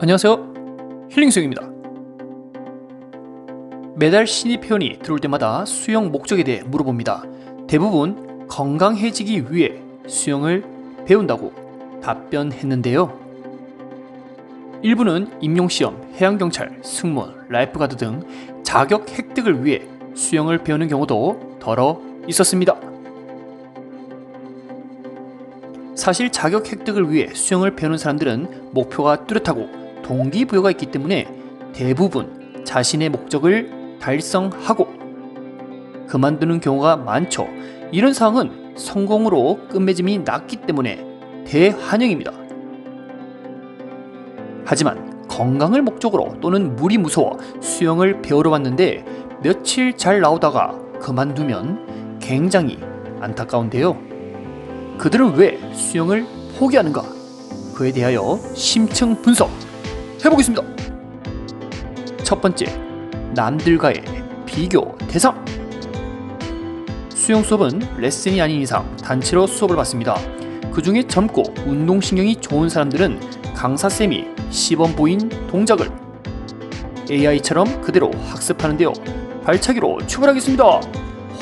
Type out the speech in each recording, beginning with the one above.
안녕하세요, 힐링수영입니다. 매달 신입 회원이 들어올 때마다 수영 목적에 대해 물어봅니다. 대부분 건강해지기 위해 수영을 배운다고 답변했는데요. 일부는 임용시험, 해양경찰, 승무원, 라이프가드 등 자격 획득을 위해 수영을 배우는 경우도 더러 있었습니다. 사실 자격 획득을 위해 수영을 배우는 사람들은 목표가 뚜렷하고 동기부여가 있기 때문에 대부분 자신의 목적을 달성하고 그만두는 경우가 많죠. 이런 상황은 성공으로 끝맺음이 낮기 때문에 대환영입니다. 하지만 건강을 목적으로 또는 물이 무서워 수영을 배우러 왔는데 며칠 잘 나오다가 그만두면 굉장히 안타까운데요. 그들은 왜 수영을 포기하는가? 그에 대하여 심층 분석 해보겠습니다. 첫 번째, 남들과의 비교 대상. 수영 수업은 레슨이 아닌 이상 단체로 수업을 받습니다. 그 중에 젊고 운동신경이 좋은 사람들은 강사쌤이 시범 보인 동작을 AI처럼 그대로 학습하는데요. 발차기로 출발하겠습니다.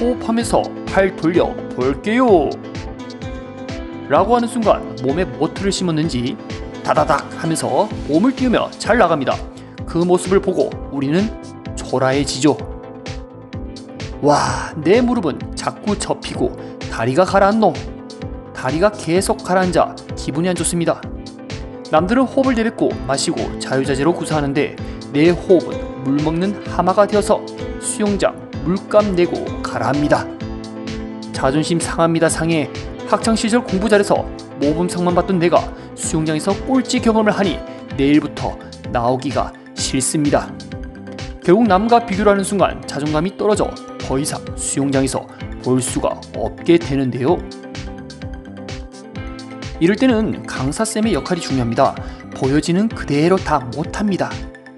호흡하면서 팔 돌려 볼게요. 라고 하는 순간 몸에 모터를 심었는지 다다닥 하면서 몸을 띄우며 잘 나갑니다. 그 모습을 보고 우리는 초라해지죠. 와, 내 무릎은 자꾸 접히고 다리가 가라앉노. 다리가 계속 가라앉아 기분이 안 좋습니다. 남들은 호흡을 내뱉고 마시고 자유자재로 구사하는데 내 호흡은 물 먹는 하마가 되어서 수영장 물감 내고 가라앉니다. 자존심 상합니다. 상해. 학창시절 공부 잘해서 모범상만 받던 내가 수영장에서 꼴찌 경험을 하니 내일부터 나오기가 싫습니다. 결국 남과 비교를 하는 순간 자존감이 떨어져 더 이상 수영장에서 볼 수가 없게 되는데요. 이럴 때는 강사쌤의 역할이 중요합니다. 보여지는 그대로 다 못합니다.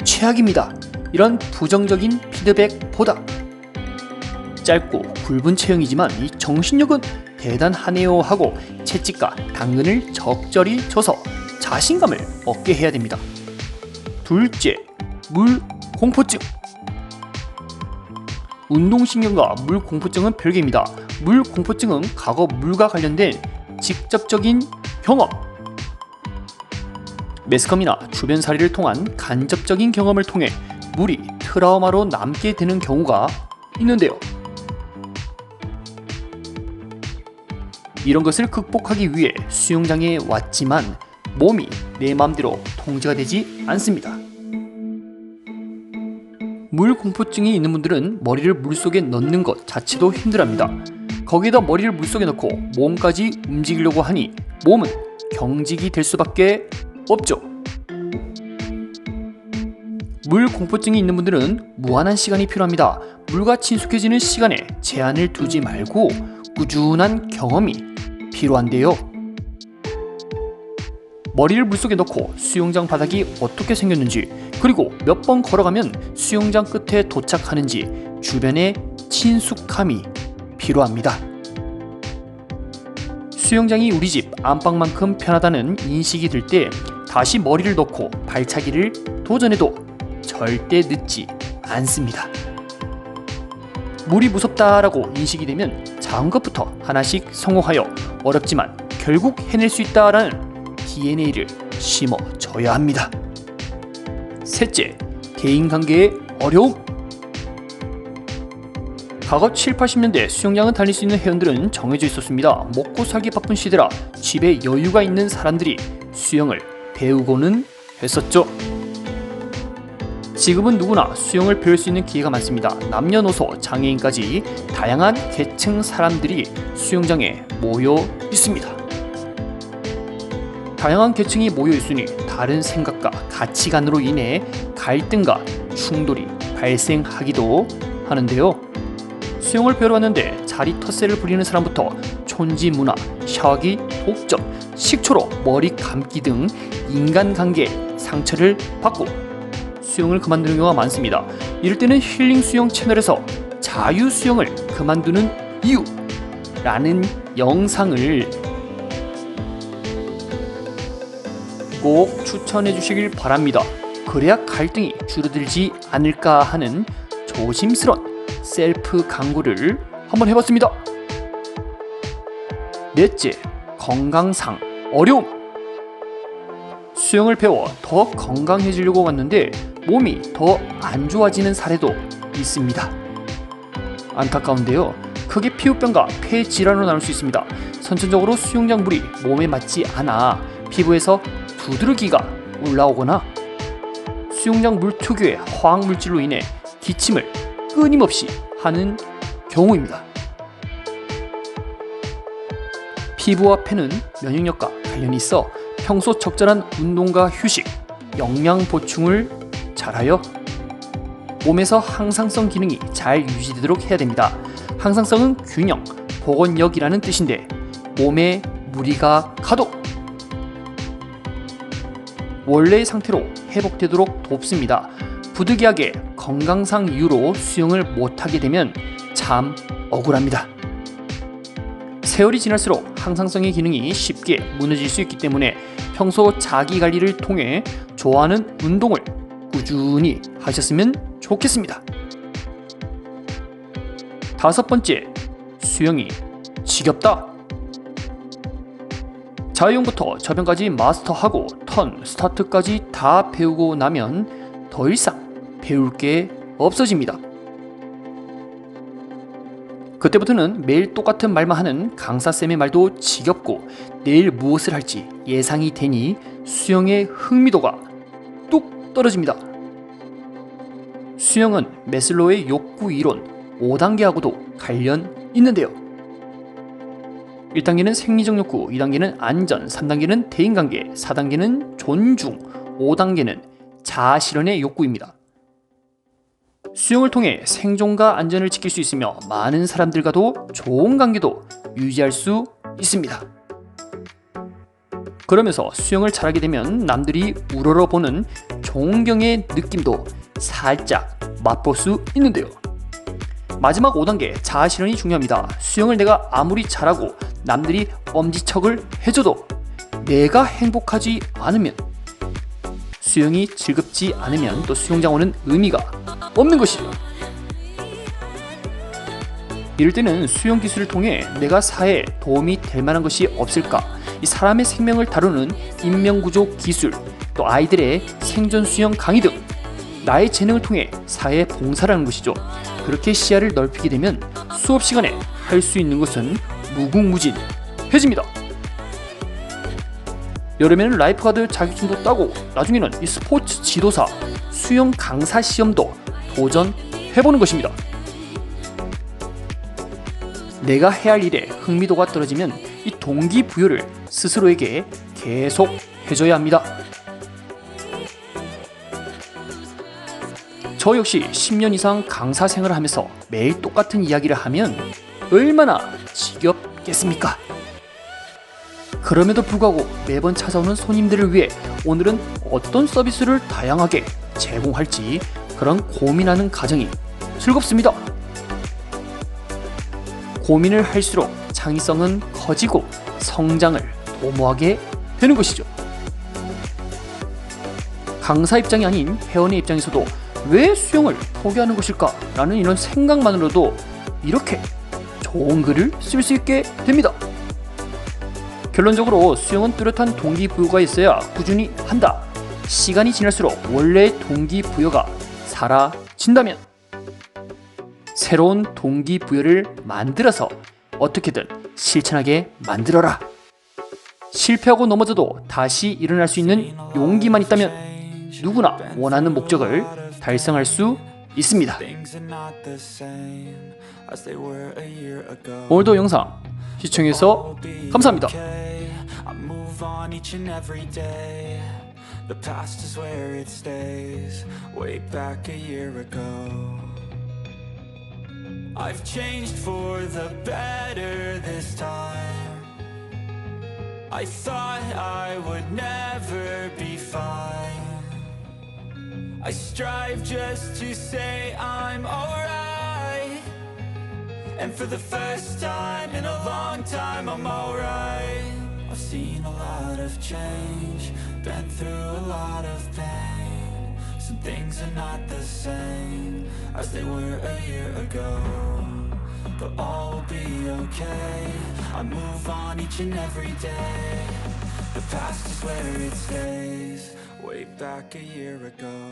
최악입니다. 이런 부정적인 피드백보다 짧고 굵은 체형이지만 이 정신력은 대단하네요 하고 채찍과 당근을 적절히 줘서 자신감을 얻게 해야 됩니다. 둘째, 물 공포증. 운동신경과 물 공포증은 별개입니다. 물 공포증은 과거 물과 관련된 직접적인 경험, 매스컴이나 주변 사례를 통한 간접적인 경험을 통해 물이 트라우마로 남게 되는 경우가 있는데요. 이런 것을 극복하기 위해 수영장에 왔지만 몸이 내 마음대로 통제가 되지 않습니다. 물 공포증이 있는 분들은 머리를 물속에 넣는 것 자체도 힘들어합니다. 거기에다 머리를 물속에 넣고 몸까지 움직이려고 하니 몸은 경직이 될 수밖에 없죠. 물 공포증이 있는 분들은 무한한 시간이 필요합니다. 물과 친숙해지는 시간에 제한을 두지 말고 꾸준한 경험이 필요한데요. 머리를 물속에 넣고 수영장 바닥이 어떻게 생겼는지, 그리고 몇 번 걸어가면 수영장 끝에 도착하는지 주변의 친숙함이 필요합니다. 수영장이 우리 집 안방만큼 편하다는 인식이 들 때 다시 머리를 넣고 발차기를 도전해도 절대 늦지 않습니다. 물이 무섭다라고 인식이 되면 작은 것부터 하나씩 성공하여 어렵지만 결국 해낼 수 있다라는 DNA를 심어줘야 합니다. 셋째, 대인관계의 어려움. 과거 7, 80년대 수영장을 다닐 수 있는 회원들은 정해져 있었습니다. 먹고 살기 바쁜 시대라 집에 여유가 있는 사람들이 수영을 배우고는 했었죠. 지금은 누구나 수영을 배울 수 있는 기회가 많습니다. 남녀노소, 장애인까지 다양한 계층 사람들이 수영장에 모여 있습니다. 다양한 계층이 모여 있으니 다른 생각과 가치관으로 인해 갈등과 충돌이 발생하기도 하는데요. 수영을 배우러 왔는데 자리 텃세를 부리는 사람부터 촌지문화, 샤워기, 독점, 식초로 머리 감기 등 인간관계에 상처를 받고 수영을 그만두는 경우가 많습니다. 이럴 때는 힐링 수영 채널에서 자유 수영을 그만두는 이유라는 영상을 꼭 추천해 주시길 바랍니다. 그래야 갈등이 줄어들지 않을까 하는 조심스런 셀프 강구를 한번 해봤습니다. 넷째, 건강상 어려움. 수영을 배워 더 건강해지려고 왔는데 몸이 더 안 좋아지는 사례도 있습니다. 안타까운데요, 크게 피부병과 폐 질환으로 나눌 수 있습니다. 선천적으로 수영장 물이 몸에 맞지 않아 피부에서 두드러기가 올라오거나 수영장 물 특유의 화학물질로 인해 기침을 끊임없이 하는 경우입니다. 피부와 폐는 면역력과 관련이 있어 평소 적절한 운동과 휴식, 영양 보충을 잘하여 몸에서 항상성 기능이 잘 유지되도록 해야 됩니다. 항상성은 균형, 복원력이라는 뜻인데 몸에 무리가 가도 원래의 상태로 회복되도록 돕습니다. 부득이하게 건강상 이유로 수영을 못하게 되면 참 억울합니다. 세월이 지날수록 항상성의 기능이 쉽게 무너질 수 있기 때문에 평소 자기관리를 통해 좋아하는 운동을 꾸준히 하셨으면 좋겠습니다. 다섯 번째, 수영이 지겹다. 자유형부터 저변까지 마스터하고 턴, 스타트까지 다 배우고 나면 더 이상 배울 게 없어집니다. 그때부터는 매일 똑같은 말만 하는 강사쌤의 말도 지겹고 내일 무엇을 할지 예상이 되니 수영의 흥미도가 뚝 떨어집니다. 수영은 매슬로우의 욕구 이론 5단계하고도 관련 있는데요. 1단계는 생리적 욕구, 2단계는 안전, 3단계는 대인관계, 4단계는 존중, 5단계는 자아실현의 욕구입니다. 수영을 통해 생존과 안전을 지킬 수 있으며 많은 사람들과도 좋은 관계도 유지할 수 있습니다. 그러면서 수영을 잘하게 되면 남들이 우러러보는 존경의 느낌도 살짝 맛볼 수 있는데요. 마지막 5단계 자아실현이 중요합니다. 수영을 내가 아무리 잘하고 남들이 엄지척을 해줘도 내가 행복하지 않으면, 수영이 즐겁지 않으면 또 수영장 오는 의미가 없는 것이죠. 이럴 때는 수영 기술을 통해 내가 사회에 도움이 될 만한 것이 없을까, 이 사람의 생명을 다루는 인명구조 기술, 또 아이들의 생존 수영 강의 등 나의 재능을 통해 사회에 봉사를 하는 것이죠. 그렇게 시야를 넓히게 되면 수업 시간에 할 수 있는 것은 무궁무진해집니다. 여름에는 라이프가드 자격증도 따고 나중에는 이 스포츠 지도사, 수영 강사 시험도 도전해보는 것입니다. 내가 해야 할 일에 흥미도가 떨어지면 이 동기부여를 스스로에게 계속 해줘야 합니다. 저 역시 10년 이상 강사 생활을 하면서 매일 똑같은 이야기를 하면 얼마나 지겹겠습니까? 그럼에도 불구하고 매번 찾아오는 손님들을 위해 오늘은 어떤 서비스를 다양하게 제공할지 그런 고민하는 과정이 즐겁습니다. 고민을 할수록 창의성은 커지고 성장을 도모하게 되는 것이죠. 강사 입장이 아닌 회원의 입장에서도 왜 수영을 포기하는 것일까? 라는 이런 생각만으로도 이렇게 좋은 글을 쓸 수 있게 됩니다. 결론적으로 수영은 뚜렷한 동기부여가 있어야 꾸준히 한다. 시간이 지날수록 원래의 동기부여가 사라진다면 새로운 동기부여를 만들어서 어떻게든 실천하게 만들어라. 실패하고 넘어져도 다시 일어날 수 있는 용기만 있다면 누구나 원하는 목적을 달성할 수 있습니다. 오늘도 영상 시청해서 감사합니다. The past is where it stays, way back a year ago. I've changed for the better this time. I thought I would never be fine. I strive just to say I'm alright. And for the first time in a long time I'm alright. I've seen a lot of change. been through a lot of pain. Some things are not the same as they were a year ago, but all will be okay. I move on each and every day. The past is where it stays, way back a year ago.